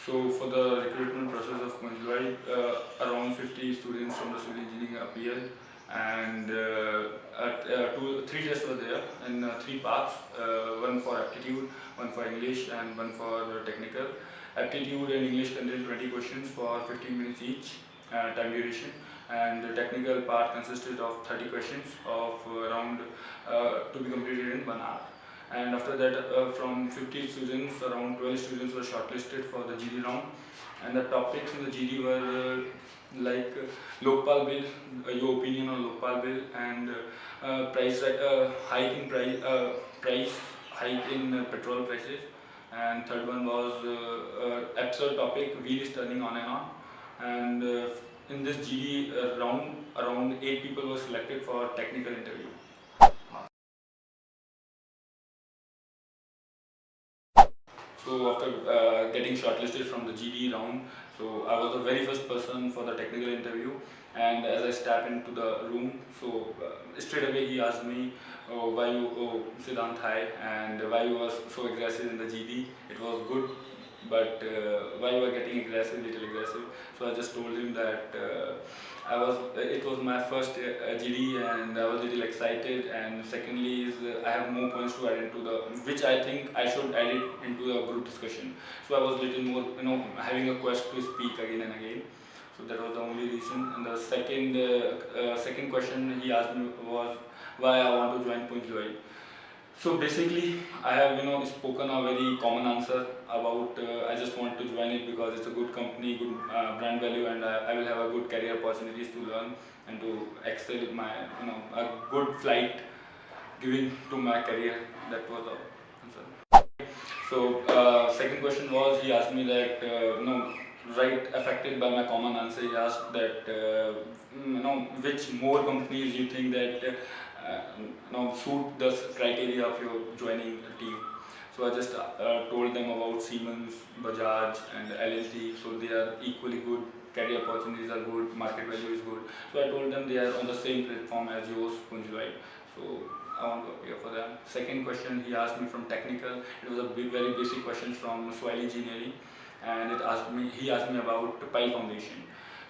So for the recruitment process of Conjoy, around 50 students from the civil engineering appeared, and three tests were there in three parts, one for aptitude, one for English, and one for technical. Aptitude and English contained 20 questions for 15 minutes each, time duration, and the technical part consisted of 30 questions of around to be completed in 1 hour. And after that, from 50 students, around 12 students were shortlisted for the GD round, and the topics in the GD were like Lokpal bill, your opinion on Lokpal bill, and hike in price hike in petrol prices, and third one was absurd topic, wheel is turning on and on. And in this GD round, around 8 people were selected for technical interview. So after getting shortlisted from the GD round, so I was the very first person for the technical interview. And as I stepped into the room, so straight away he asked me, why you, Siddhant, hi, and why you was so aggressive in the GD. It was good, but why you are getting aggressive, little aggressive. So I just told him that it was my first GD, and I was little excited. And secondly is I have more points to add into the, which I think I should add it into the group discussion. So I was little more, having a quest to speak again and again. So that was the only reason. And the second question he asked me was why I want to join Punj Lloyd. So basically, I have spoken a very common answer about I just want to join it because it's a good company, good brand value, and I will have a good career opportunities to learn and to excel my a good flight giving to my career. That was the answer. So second question was he asked me that right affected by my common answer. He asked that which more companies you think that suit the criteria of your joining the team. So I just told them about Siemens, Bajaj, and L&T. So they are equally good. Career opportunities are good. Market value is good. So I told them they are on the same platform as yours, Punjwai. So I want to appear for them. Second question he asked me from technical. It was a very basic question from soil engineering, and he asked me about pile foundation.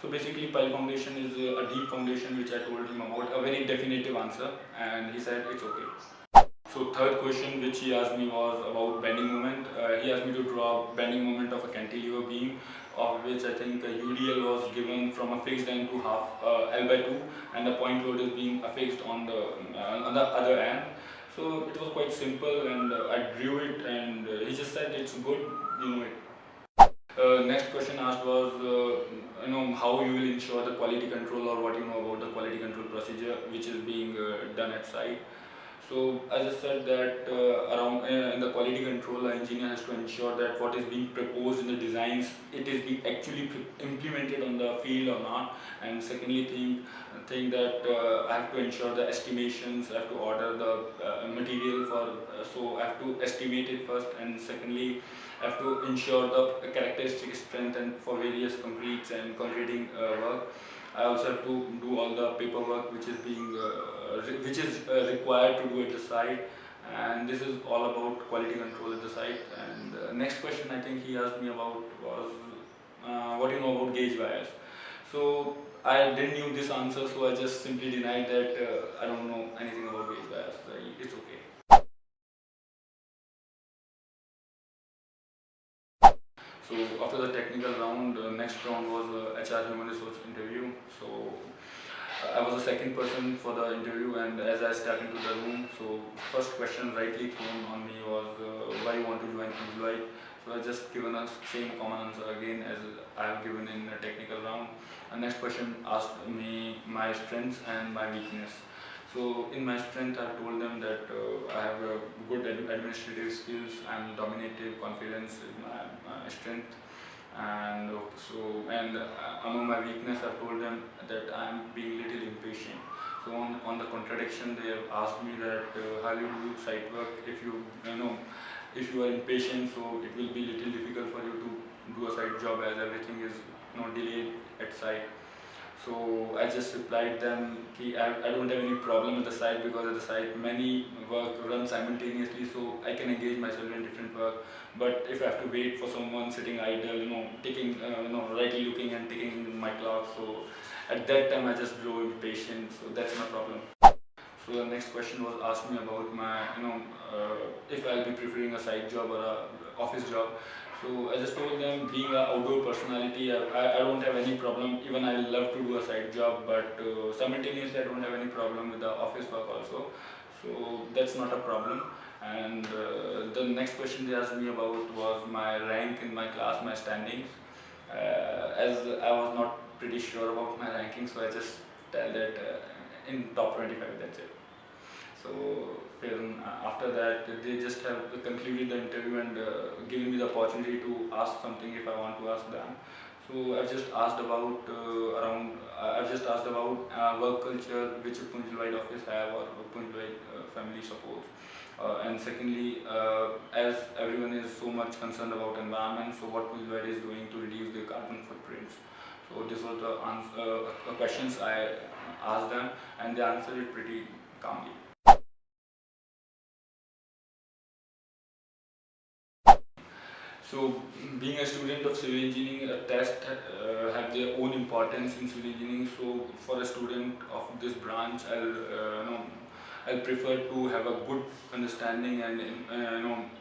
So basically, pile foundation is a deep foundation, which I told him about, a very definitive answer, and he said it's okay. So third question which he asked me was about bending moment. He asked me to draw bending moment of a cantilever beam, of which I think UDL was given from a fixed end to half L by 2, and the point load is being affixed on the other end. So it was quite simple, and I drew it, and he just said it's good, you know it. Next question asked was, how you will ensure the quality control, or what you know about the quality control procedure which is being done at site. So I just said that around in the quality control, the engineer has to ensure that what is being proposed in the designs, it is being actually implemented on the field or not. And secondly, think that I have to ensure the estimations. I have to order the material for, so I have to estimate it first, and secondly, I have to ensure the characteristic strength and for various concretes and concreting work. I also have to do all the paperwork which is required to do at the site, and this is all about quality control at the site. And next question I think he asked me about was what do you know about gauge wires. So I didn't knew this answer, so I just simply denied that I don't know anything about gauge wires. So it's okay. So after the technical round, next round was HR human resource interview. So I was the second person for the interview, and as I stepped into the room, so first question rightly thrown on me was why you want to join Employee. So I just given a same common answer again as I have given in the technical round. And next question asked me my strengths and my weakness. So in my strength, I told them that I have good administrative skills, and dominative confidence is my strength. And among my weakness, I told them that I am being little impatient. So on the contradiction, they have asked me that how you do site work if if you are impatient, so it will be little difficult for you to do a site job as everything is delayed at site. So I just replied them कि I don't have any problem with the site because at the site many work run simultaneously, so I can engage myself in different work. But if I have to wait for someone sitting idle, taking, rightly looking and taking my clock, so at that time I just grow impatient. So that's my problem. So the next question was asked me about my, if I'll be preferring a side job or a office job. So I just told them, being an outdoor personality, I don't have any problem. Even I love to do a side job, but simultaneously I don't have any problem with the office work also. So that's not a problem. And the next question they asked me about was my rank in my class, my standings. As I was not pretty sure about my ranking, so I just tell that in top 25, that's it. So then after that, they just have concluded the interview and given me the opportunity to ask something if I want to ask them. So I've just asked about I've just asked about work culture, which Punjwide office have, or Punjwide family support. And secondly, as everyone is so much concerned about environment, so what Punjwide is doing to reduce their carbon footprints. So this was the questions I asked them, and they answered it pretty calmly. So, being a student of civil engineering, a test have their own importance in civil engineering. So, for a student of this branch, I'll prefer to have a good understanding and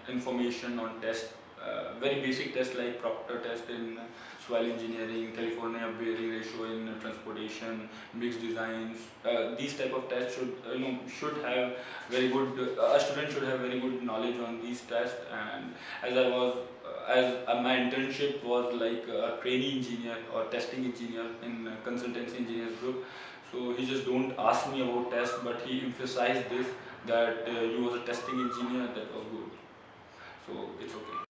information on test. Very basic tests like Proctor test in soil engineering, California bearing ratio in transportation, mixed designs. These type of tests should have very good. A student should have very good knowledge on these tests. And as I was as my internship was like a trainee engineer or testing engineer in consultancy engineers group, so he just don't ask me about test, but he emphasized this that you was a testing engineer. That was good, so it's okay.